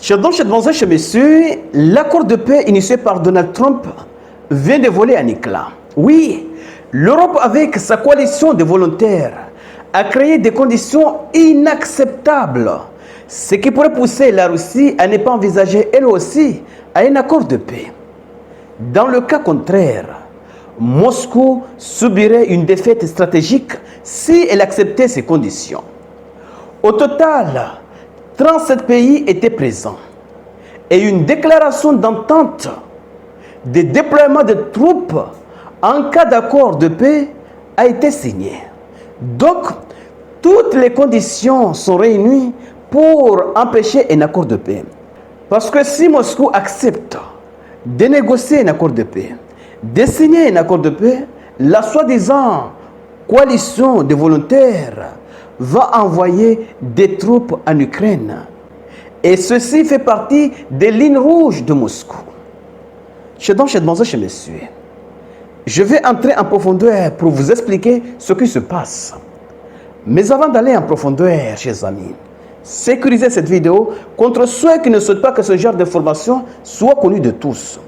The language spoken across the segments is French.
Chers messieurs, l'accord de paix initié par Donald Trump vient de voler un éclat. Oui, l'Europe avec sa coalition de volontaires a créé des conditions inacceptables, ce qui pourrait pousser la Russie à ne pas envisager elle aussi un accord de paix. Dans le cas contraire, Moscou subirait une défaite stratégique si elle acceptait ces conditions. Au total, 37 pays étaient présents et une déclaration d'entente de déploiement de troupes en cas d'accord de paix a été signée. Donc, toutes les conditions sont réunies pour empêcher un accord de paix. Parce que si Moscou accepte de négocier un accord de paix, de signer un accord de paix, la soi-disant coalition de volontaires va envoyer des troupes en Ukraine. Et ceci fait partie des lignes rouges de Moscou. Chez messieurs, je vais entrer en profondeur pour vous expliquer ce qui se passe. Mais avant d'aller en profondeur, chers amis, sécurisez cette vidéo contre ceux qui ne souhaitent pas que ce genre d'informations soit connu de tous.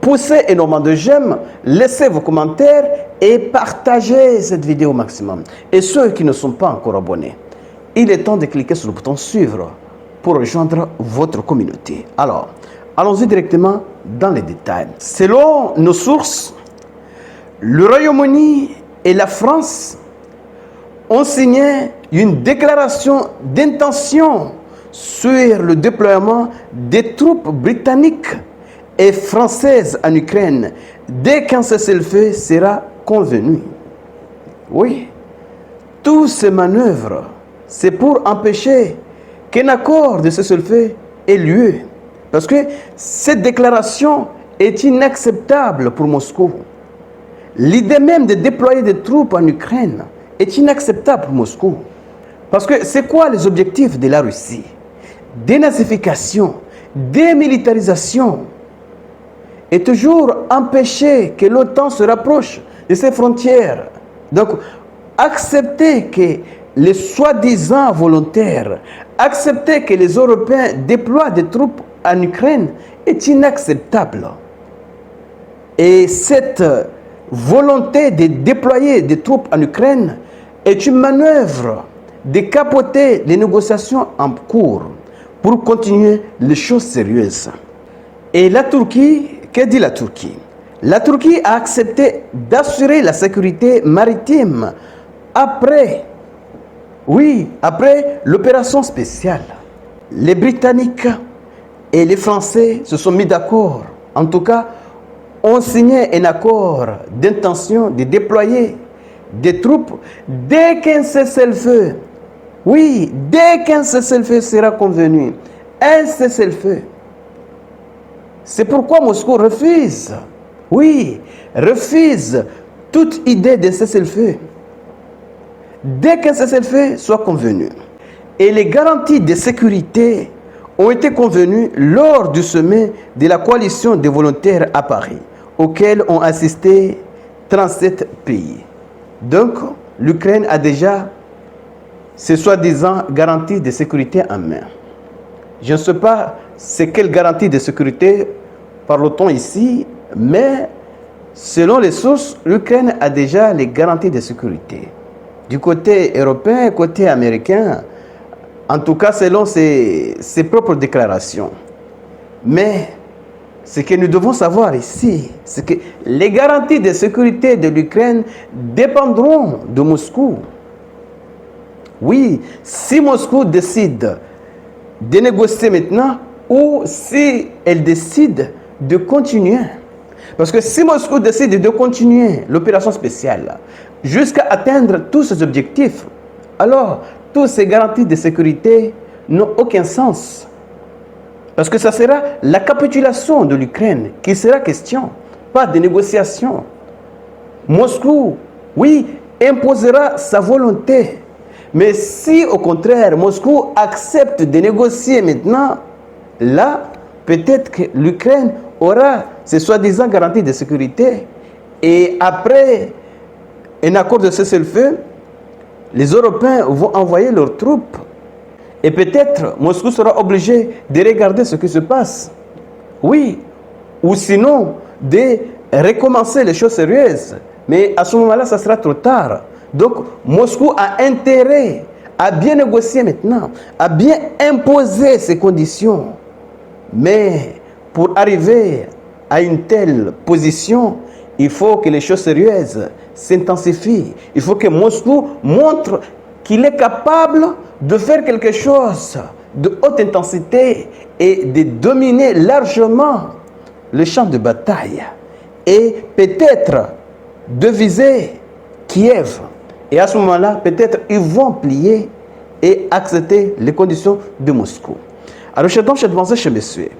Poussez énormément de j'aime, laissez vos commentaires et partagez cette vidéo au maximum. Et ceux qui ne sont pas encore abonnés, il est temps de cliquer sur le bouton suivre pour rejoindre votre communauté. Alors, allons-y directement dans les détails. Selon nos sources, le Royaume-Uni et la France ont signé une déclaration d'intention sur le déploiement des troupes britanniques et françaises en Ukraine dès qu'un cessez-le-feu sera convenu. Oui, toutes ces manœuvres, c'est pour empêcher qu'un accord de cessez-le-feu ait lieu. Parce que cette déclaration est inacceptable pour Moscou. L'idée même de déployer des troupes en Ukraine est inacceptable pour Moscou. Parce que c'est quoi les objectifs de la Russie? Dénazification, démilitarisation, et toujours empêcher que l'OTAN se rapproche de ses frontières. Donc, accepter que les soi-disant volontaires, accepter que les Européens déploient des troupes en Ukraine est inacceptable. Et cette volonté de déployer des troupes en Ukraine est une manœuvre de capoter les négociations en cours pour continuer les choses sérieuses. Et la Turquie, que dit la Turquie? La Turquie a accepté d'assurer la sécurité maritime après l'opération spéciale. Les Britanniques et les Français se sont mis d'accord. En tout cas, ont signé un accord d'intention de déployer des troupes dès qu'un cessez-le-feu. Oui, dès qu'un cessez-le-feu sera convenu. Un cessez-le-feu. C'est pourquoi Moscou refuse toute idée de cessez-le-feu dès qu'un cessez-le-feu soit convenu. Et les garanties de sécurité ont été convenues lors du sommet de la coalition des volontaires à Paris, auquel ont assisté 37 pays. Donc, l'Ukraine a déjà ces soi-disant garanties de sécurité en main. Je ne sais pas c'est quelle garantie de sécurité parle-t-on ici, mais selon les sources, l'Ukraine a déjà les garanties de sécurité. Du côté européen, côté américain, en tout cas selon ses propres déclarations. Mais ce que nous devons savoir ici, c'est que les garanties de sécurité de l'Ukraine dépendront de Moscou. Oui, si Moscou décide de négocier maintenant ou si elle décide de continuer. Parce que si Moscou décide de continuer l'opération spéciale jusqu'à atteindre tous ses objectifs, alors toutes ces garanties de sécurité n'ont aucun sens. Parce que ça sera la capitulation de l'Ukraine qui sera question, pas de négociation. Moscou, oui, imposera sa volonté. Mais si au contraire Moscou accepte de négocier maintenant, là, peut-être que l'Ukraine aura ces soi-disant garanties de sécurité. Et après un accord de cessez-le-feu, les Européens vont envoyer leurs troupes Et peut-être Moscou sera obligé de regarder ce qui se passe. Oui, ou sinon de recommencer les choses sérieuses. Mais à ce moment-là, ça sera trop tard. Donc Moscou a intérêt à bien négocier maintenant, à bien imposer ses conditions. Mais pour arriver à une telle position, il faut que les choses sérieuses s'intensifient. Il faut que Moscou montre qu'il est capable de faire quelque chose de haute intensité et de dominer largement le champ de bataille. Et peut-être de viser Kiev. Et à ce moment-là, peut-être ils vont plier et accepter les conditions de Moscou. Alors, chers messieurs,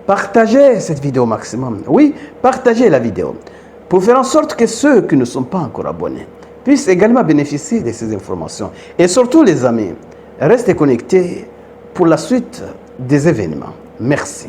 partagez cette vidéo au maximum. Oui, partagez la vidéo pour faire en sorte que ceux qui ne sont pas encore abonnés puissent également bénéficier de ces informations. Et surtout, les amis, restez connectés pour la suite des événements. Merci.